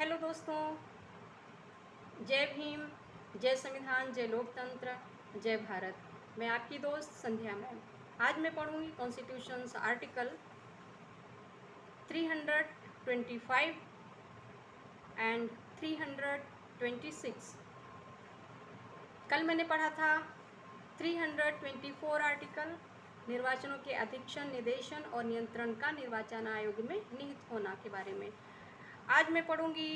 Hello दोस्तों, जय भीम, जय संविधान, जय लोकतंत्र, जय भारत। मैं आपकी दोस्त संध्या मैम। आज मैं पढ़ूंगी कॉन्स्टिट्यूशंस आर्टिकल 325 एंड 326। कल मैंने पढ़ा था 324 आर्टिकल, निर्वाचनों के अधीक्षण, निदेशन और नियंत्रण का निर्वाचन आयोग में निहित होना के बारे में। आज मैं पढ़ूंगी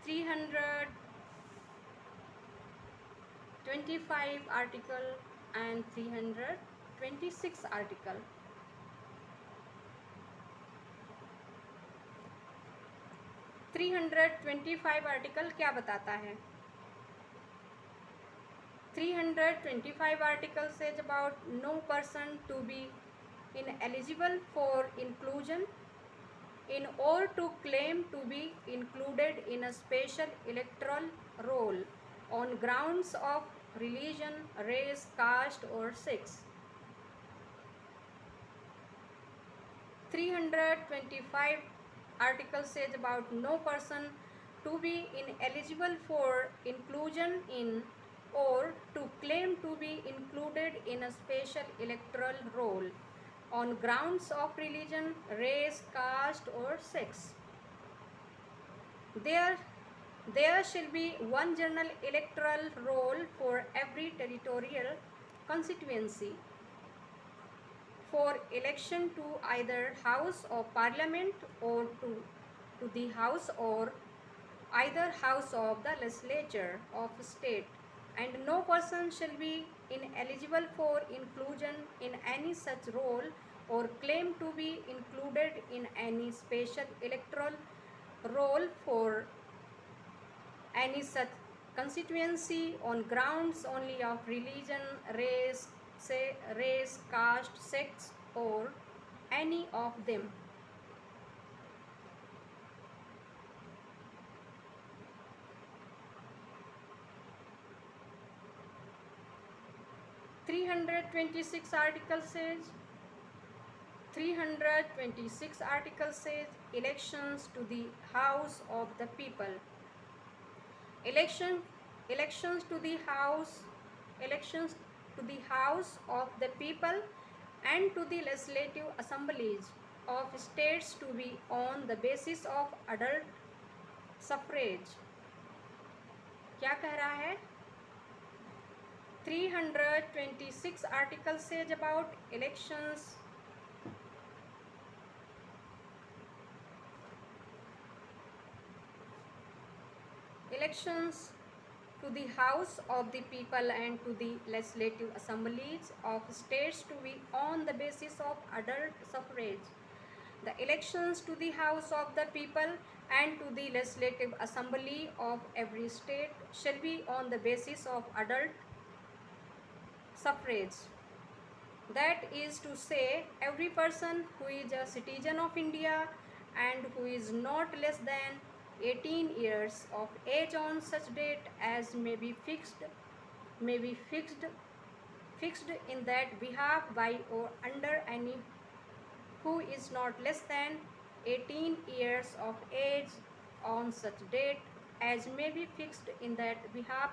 325 article and 326 article. 325 आर्टिकल क्या बताता है? 325 article says about no person to be ineligible for inclusion in or to claim to be included in a special electoral roll on grounds of religion, race, caste or sex. 325 article says about no person to be ineligible for inclusion in or to claim to be included in a special electoral roll on grounds of religion, race, caste or sex. There shall be one general electoral roll for every territorial constituency for election to either House of Parliament or to the House or either House of the Legislature of State, and no person shall be ineligible for inclusion in any such roll or claim to be included in any special electoral roll for any such constituency on grounds only of religion, race, caste, sex, or any of them. article says 326 article says elections to the House of the People. Elections to the House of the People and to the legislative assemblies of states to be on the basis of adult suffrage. क्या कह रहा है? 326 article says about elections to the House of the People and to the legislative assemblies of states to be on the basis of adult suffrage. The elections to the House of the People and to the legislative assembly of every state shall be on the basis of adult suffrage. That is to say, every person who is a citizen of India and who is not less than 18 years of age on such date as may be fixed in that behalf by or under any who is not less than 18 years of age on such date as may be fixed in that behalf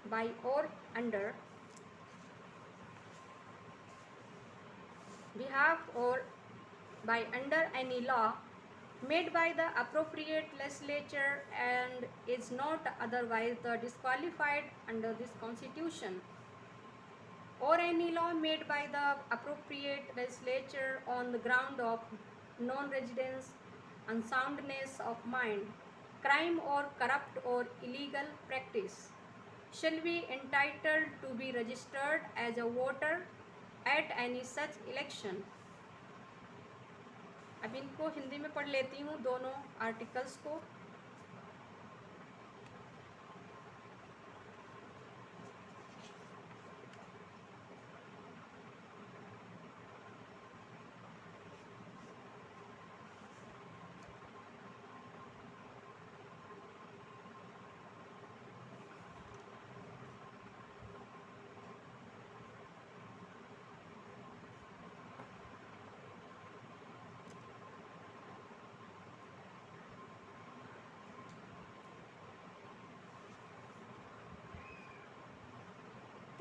by or under any law made by the appropriate legislature and is not otherwise disqualified under this constitution, or any law made by the appropriate legislature on the ground of non-residence, unsoundness of mind, crime or corrupt or illegal practice, shall be entitled to be registered as a voter at any such election. अब इनको हिंदी में पढ़ लेती हूँ दोनों articles को।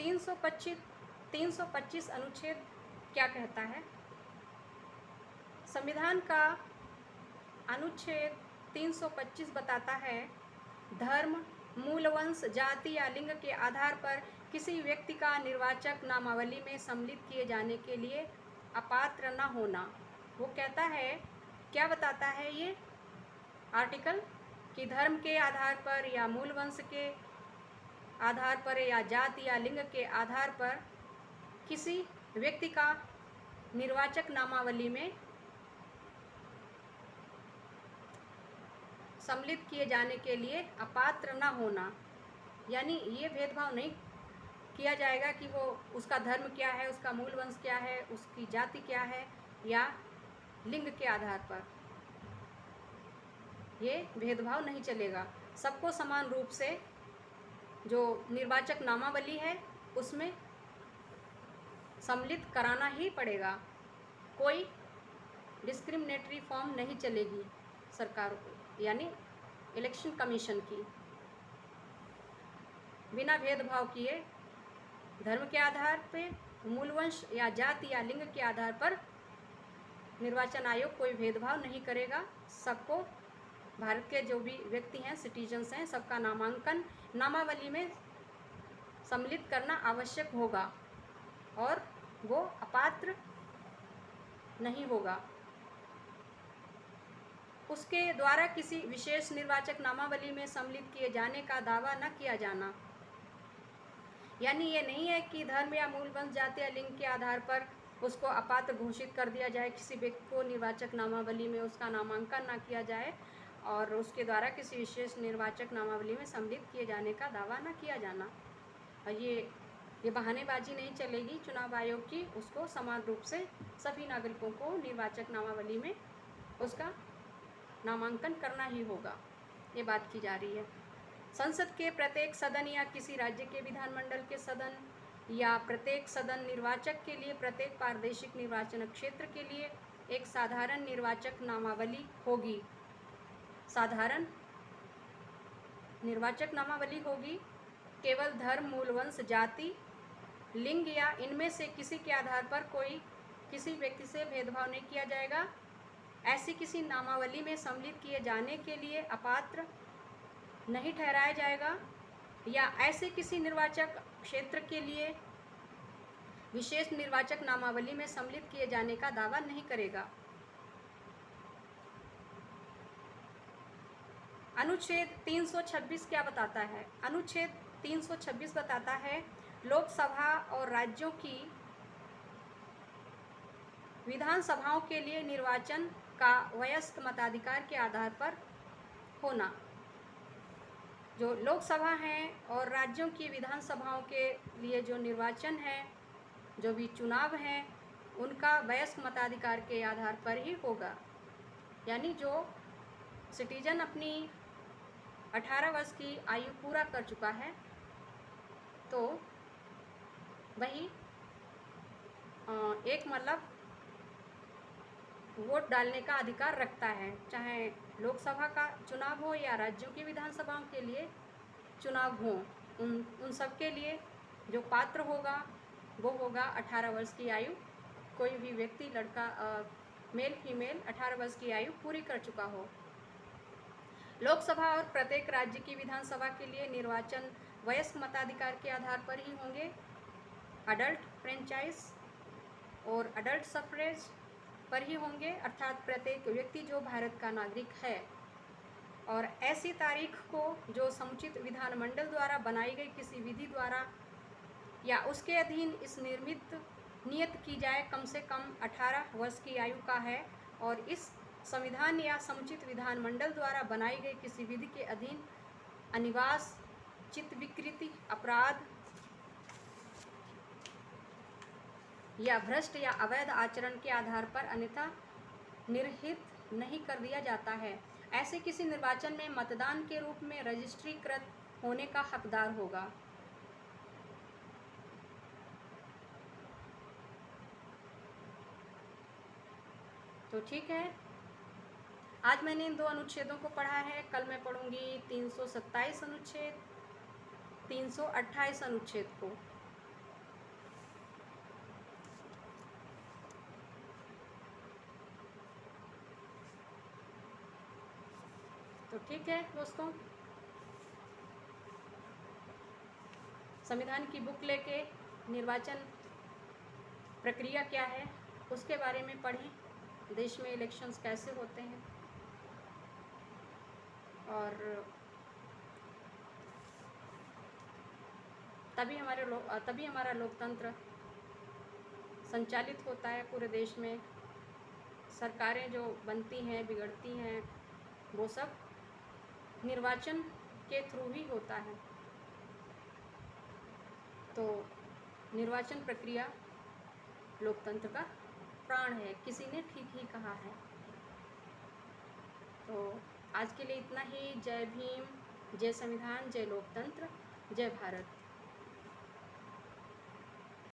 325 अनुच्छेद क्या कहता है? संविधान का अनुच्छेद 325 बताता है, धर्म, मूल वंश, जाति या लिंग के आधार पर किसी व्यक्ति का निर्वाचक नामावली में सम्मिलित किए जाने के लिए अपात्र न होना। वो कहता है, क्या बताता है ये आर्टिकल? कि धर्म के आधार पर या मूल वंश के आधार पर या जाति या लिंग के आधार पर किसी व्यक्ति का निर्वाचक नामावली में सम्मिलित किए जाने के लिए अपात्र न होना। यानी ये भेदभाव नहीं किया जाएगा कि वो उसका धर्म क्या है, उसका मूल वंश क्या है, उसकी जाति क्या है या लिंग के आधार पर ये भेदभाव नहीं चलेगा। सबको समान रूप से जो निर्वाचक नामावली है उसमें सम्मिलित कराना ही पड़ेगा। कोई डिस्क्रिमिनेटरी फॉर्म नहीं चलेगी सरकार यानी इलेक्शन कमीशन की। बिना भेदभाव किए धर्म के आधार पे, मूल वंश या जाति या लिंग के आधार पर निर्वाचन आयोग कोई भेदभाव नहीं करेगा। सबको, भारत के जो भी व्यक्ति हैं, सिटीजन्स हैं, सबका नामांकन नामावली में सम्मिलित करना आवश्यक होगा और वो अपात्र नहीं होगा। उसके द्वारा किसी विशेष निर्वाचक नामावली में सम्मिलित किए जाने का दावा न किया जाना। यानी ये नहीं है कि धर्म या मूल वंश, जाति या लिंग के आधार पर उसको अपात्र घोषित कर दिया जाए, किसी व्यक्ति को निर्वाचक नामावली में उसका नामांकन ना किया जाए और उसके द्वारा किसी विशेष निर्वाचक नामावली में सम्मिलित किए जाने का दावा न किया जाना। और ये बहानेबाजी नहीं चलेगी चुनाव आयोग की। उसको समान रूप से सभी नागरिकों को निर्वाचक नामावली में उसका नामांकन करना ही होगा, ये बात की जा रही है। संसद के प्रत्येक सदन या किसी राज्य के विधानमंडल के सदन या प्रत्येक सदन निर्वाचक के लिए प्रत्येक प्रादेशिक निर्वाचन क्षेत्र के लिए एक साधारण निर्वाचक नामावली होगी। साधारण निर्वाचक नामावली होगी। केवल धर्म, मूल वंश, जाति, लिंग या इनमें से किसी के आधार पर कोई किसी व्यक्ति से भेदभाव नहीं किया जाएगा। ऐसी किसी नामावली में सम्मिलित किए जाने के लिए अपात्र नहीं ठहराया जाएगा या ऐसे किसी निर्वाचक क्षेत्र के लिए विशेष निर्वाचक नामावली में सम्मिलित किए जाने का दावा नहीं करेगा। अनुच्छेद 326 क्या बताता है? अनुच्छेद 326 बताता है, लोकसभा और राज्यों की विधानसभाओं के लिए निर्वाचन का वयस्क मताधिकार के आधार पर होना। जो लोकसभा हैं और राज्यों की विधानसभाओं के लिए जो निर्वाचन है, जो भी चुनाव हैं, उनका वयस्क मताधिकार के आधार पर ही होगा। यानी जो सिटीजन अपनी 18 वर्ष की आयु पूरा कर चुका है तो वही एक मतलब वोट डालने का अधिकार रखता है, चाहे लोकसभा का चुनाव हो या राज्यों की विधानसभाओं के लिए चुनाव हो। उन सब के लिए जो पात्र होगा वो होगा 18 वर्ष की आयु। कोई भी व्यक्ति, लड़का, मेल फीमेल 18 वर्ष की आयु पूरी कर चुका हो। लोकसभा और प्रत्येक राज्य की विधानसभा के लिए निर्वाचन वयस्क मताधिकार के आधार पर ही होंगे। अडल्ट फ्रेंचाइज और अडल्ट सफरेज पर ही होंगे, अर्थात प्रत्येक व्यक्ति जो भारत का नागरिक है और ऐसी तारीख को जो समुचित विधानमंडल द्वारा बनाई गई किसी विधि द्वारा या उसके अधीन इस नियत की जाए कम से कम 18 वर्ष की आयु का है और इस संविधान या समुचित विधानमंडल द्वारा बनाई गई किसी विधि के अधीन अनिवास, चित्त विकृति, अपराध या भ्रष्ट या अवैध आचरण के आधार पर अन्यथा निर्हित नहीं कर दिया जाता है। ऐसे किसी निर्वाचन में मतदान के रूप में रजिस्ट्रीकृत होने का हकदार होगा। तो ठीक है, आज मैंने इन 2 अनुच्छेदों को पढ़ा है। कल मैं पढ़ूंगी 327 अनुच्छेद, 328 अनुच्छेद को। तो ठीक है दोस्तों, संविधान की बुक लेके निर्वाचन प्रक्रिया क्या है उसके बारे में पढ़ें, देश में इलेक्शंस कैसे होते हैं और तभी हमारा लोकतंत्र संचालित होता है पूरे देश में। सरकारें जो बनती हैं बिगड़ती हैं वो सब निर्वाचन के थ्रू ही होता है। तो निर्वाचन प्रक्रिया लोकतंत्र का प्राण है, किसी ने ठीक ही कहा है। तो आज के लिए इतना ही। जय भीम, जय संविधान, जय लोकतंत्र, जय भारत।